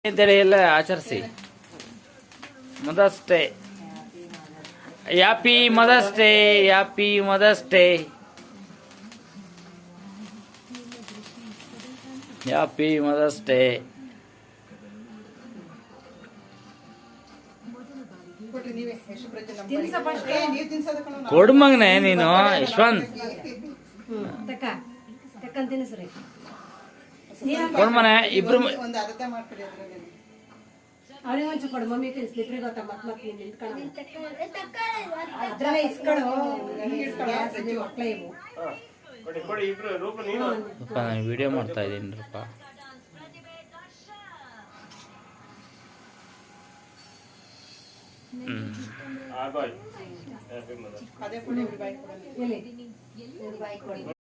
ಅಂತೇಳಿ ಎಲ್ಲ ಆಚರಿಸಿ. Mother's day, happy mother's day, happy mother's day, happy mother's day. ಕೊಡು ಮಗನೆ ನೀನು ಯಶವಂತ್, ಕೊಡು ಮನೆ ಇಬ್ರು. ಅವನಿಗೆ ಒಂಚೂರು ಕೊಡು, ಮಮ್ಮಿ ಸ್ಲಿಪ್ರಿ ಗೊತ್ತಾ ಅದ್ರಲ್ಲೇ ಇಸ್ಕೊಡು. ಮಕ್ಕಳೇ ಇವು ನಾನು ವಿಡಿಯೋ ಮಾಡ್ತಾ ಇದ್ದೀನಿ ರೂಪ. ಎಲ್ಲಿ